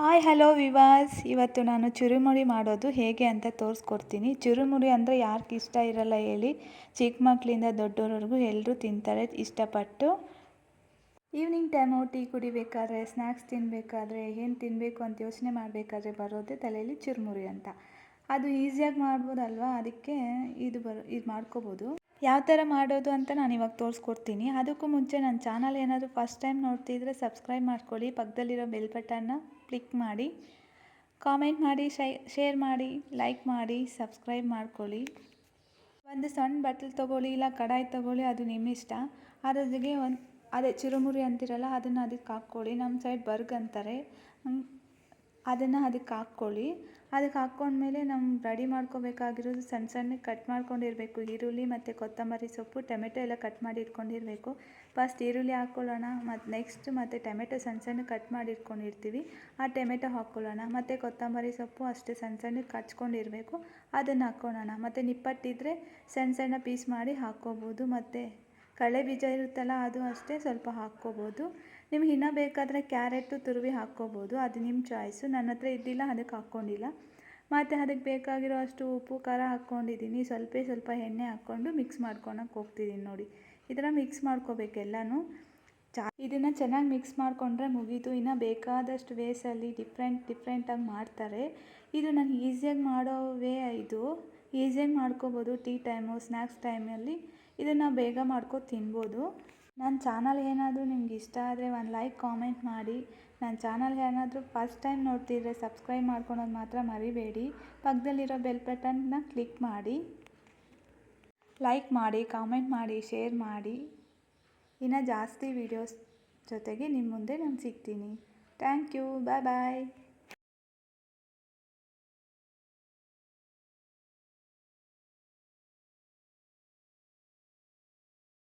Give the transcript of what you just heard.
Hi hello ವಿವಾಸ್, ಇವತ್ತು ನಾನು ಚುರುಮುರಿ ಮಾಡೋದು ಹೇಗೆ ಅಂತ ತೋರಿಸ್ಕೊಡ್ತೀನಿ. ಚುರುಮುರಿ ಅಂದರೆ ಯಾರಿಗೆ ಇಷ್ಟ ಇರಲ್ಲ ಹೇಳಿ. ಚಿಕ್ಕ ಮಕ್ಕಳಿಂದ ದೊಡ್ಡೋರವರೆಗೂ ಎಲ್ಲರೂ ತಿಂತಾರೆ ಇಷ್ಟಪಟ್ಟು. ಈವ್ನಿಂಗ್ ಟೈಮು ಟೀ ಕುಡಿಬೇಕಾದ್ರೆ, ಸ್ನ್ಯಾಕ್ಸ್ ತಿನ್ನಬೇಕಾದ್ರೆ, ಏನು ತಿನ್ನಬೇಕು ಅಂತ ಯೋಚನೆ ಮಾಡಬೇಕಾದ್ರೆ ಬರೋದೇ ತಲೆಯಲ್ಲಿ ಚುರುಮುರಿ ಅಂತ. ಅದು ಈಸಿಯಾಗಿ ಮಾಡ್ಬೋದಲ್ವಾ, ಅದಕ್ಕೆ ಇದು ಮಾಡ್ಕೋಬೋದು. ಯಾವ ಥರ ಮಾಡೋದು ಅಂತ ನಾನು ಇವಾಗ ತೋರಿಸ್ಕೊಡ್ತೀನಿ. ಅದಕ್ಕೂ ಮುಂಚೆ ನನ್ನ ಚಾನಲ್ ಏನಾದರೂ ಫಸ್ಟ್ ಟೈಮ್ ನೋಡ್ತಿದ್ರೆ ಸಬ್ಸ್ಕ್ರೈಬ್ ಮಾಡ್ಕೊಳ್ಳಿ, ಪಕ್ಕದಲ್ಲಿರೋ ಬೆಲ್ ಬಟನ್ನ ಕ್ಲಿಕ್ ಮಾಡಿ, ಕಾಮೆಂಟ್ ಮಾಡಿ, ಶೇರ್ ಮಾಡಿ, ಲೈಕ್ ಮಾಡಿ, ಸಬ್ಸ್ಕ್ರೈಬ್ ಮಾಡ್ಕೊಳ್ಳಿ. ಒಂದು ಸಣ್ಣ ಬಟ್ಲು ತೊಗೊಳ್ಳಿ, ಇಲ್ಲ ಕಡಾಯಿ ತೊಗೊಳ್ಳಿ, ಅದು ನಿಮ್ಮ ಇಷ್ಟ. ಅದರೊಂದಿಗೆ ಅದೇ ಚುರುಮುರಿ ಅಂತಿರಲ್ಲ ಅದನ್ನು ಅದಕ್ಕೆ ಹಾಕ್ಕೊಳ್ಳಿ. ನಮ್ಮ ಸೈಡ್ ಬರ್ಗ್ ಅಂತಾರೆ. ಅದನ್ನು ಅದಕ್ಕೆ ಹಾಕ್ಕೊಳ್ಳಿ. ಅದಕ್ಕೆ ಹಾಕ್ಕೊಂಡ್ಮೇಲೆ ರೆಡಿ ಮಾಡ್ಕೋಬೇಕಾಗಿರೋದು ಸಣ್ಣ ಸಣ್ಣಗೆ ಕಟ್ ಮಾಡ್ಕೊಂಡಿರಬೇಕು. ಈರುಳ್ಳಿ ಮತ್ತು ಕೊತ್ತಂಬರಿ ಸೊಪ್ಪು, ಟೊಮೆಟೊ ಎಲ್ಲ ಕಟ್ ಮಾಡಿ ಇಟ್ಕೊಂಡಿರಬೇಕು. ಫಸ್ಟ್ ಈರುಳ್ಳಿ ಹಾಕ್ಕೊಳ್ಳೋಣ, ಮತ್ತು ಟೊಮೆಟೊ ಸಣ್ಣ ಸಣ್ಣಗೆ ಕಟ್ ಮಾಡಿ ಇಟ್ಕೊಂಡಿರ್ತೀವಿ, ಆ ಟೊಮೆಟೊ ಹಾಕ್ಕೊಳ್ಳೋಣ. ಮತ್ತು ಕೊತ್ತಂಬರಿ ಸೊಪ್ಪು ಅಷ್ಟೇ ಸಣ್ಣ ಸಣ್ಣಗೆ ಕಚ್ಕೊಂಡಿರಬೇಕು, ಅದನ್ನು ಹಾಕ್ಕೊಳ್ಳೋಣ. ಮತ್ತು ನಿಪ್ಪಟ್ಟಿದ್ರೆ ಸಣ್ಣ ಸಣ್ಣ ಪೀಸ್ ಮಾಡಿ ಹಾಕ್ಕೋಬೋದು. ಮತ್ತು ಕಡಲೆ ಬೀಜ ಇರುತ್ತಲ್ಲ ಅದು ಅಷ್ಟೇ ಸ್ವಲ್ಪ ಹಾಕ್ಕೋಬೋದು. ನಿಮ್ಗೆ ಇನ್ನೂ ಬೇಕಾದರೆ ಕ್ಯಾರೆಟು ತುರುವಿ ಹಾಕ್ಕೋಬೋದು, ಅದು ನಿಮ್ಮ ಚಾಯ್ಸು. ನನ್ನ ಹತ್ರ ಇದ್ದಿಲ್ಲ ಅದಕ್ಕೆ ಹಾಕ್ಕೊಂಡಿಲ್ಲ. ಮತ್ತು ಅದಕ್ಕೆ ಬೇಕಾಗಿರೋ ಅಷ್ಟು ಉಪ್ಪು ಖಾರ ಹಾಕ್ಕೊಂಡಿದ್ದೀನಿ. ಸ್ವಲ್ಪ ಎಣ್ಣೆ ಹಾಕ್ಕೊಂಡು ಮಿಕ್ಸ್ ಮಾಡ್ಕೊಳಕ್ಕೆ ಹೋಗ್ತಿದ್ದೀನಿ ನೋಡಿ. ಈ ಥರ ಮಿಕ್ಸ್ ಮಾಡ್ಕೋಬೇಕೆಲ್ಲನೂ. ಇದನ್ನು ಚೆನ್ನಾಗಿ ಮಿಕ್ಸ್ ಮಾಡಿಕೊಂಡ್ರೆ ಮುಗೀತು. ಇನ್ನು ಬೇಕಾದಷ್ಟು ವೇಸಲ್ಲಿ ಡಿಫ್ರೆಂಟಾಗಿ ಮಾಡ್ತಾರೆ. ಇದು ನಾನು ಈಸಿಯಾಗಿ ಮಾಡೋ ವೇ. ಇದು ಈಸಿಯಾಗಿ ಮಾಡ್ಕೋಬೋದು. ಟೀ ಟೈಮು, ಸ್ನ್ಯಾಕ್ಸ್ ಟೈಮಲ್ಲಿ ಇದನ್ನು ಬೇಗ ಮಾಡ್ಕೊಂಡು ತಿನ್ಬೋದು. ನನ್ನ ಚಾನಲ್ ಏನಾದರೂ ನಿಮ್ಗೆ ಇಷ್ಟ ಆದರೆ ಒಂದು ಲೈಕ್, ಕಾಮೆಂಟ್ ಮಾಡಿ. ನನ್ನ ಚಾನಲ್ ಏನಾದರೂ ಫಸ್ಟ್ ಟೈಮ್ ನೋಡ್ತಿದ್ರೆ ಸಬ್ಸ್ಕ್ರೈಬ್ ಮಾಡ್ಕೊಳೋದು ಮಾತ್ರ ಮರಿಬೇಡಿ. ಪಕ್ಕದಲ್ಲಿರೋ ಬೆಲ್ ಬಟನ್ನ ಕ್ಲಿಕ್ ಮಾಡಿ, ಲೈಕ್ ಮಾಡಿ, ಕಾಮೆಂಟ್ ಮಾಡಿ, ಶೇರ್ ಮಾಡಿ. ಇನ್ನು ಜಾಸ್ತಿ ವೀಡಿಯೋಸ್ ಜೊತೆಗೆ ನಿಮ್ಮ ಮುಂದೆ ನಾನು ಸಿಗ್ತೀನಿ. Thank you. ಬಾಯ್.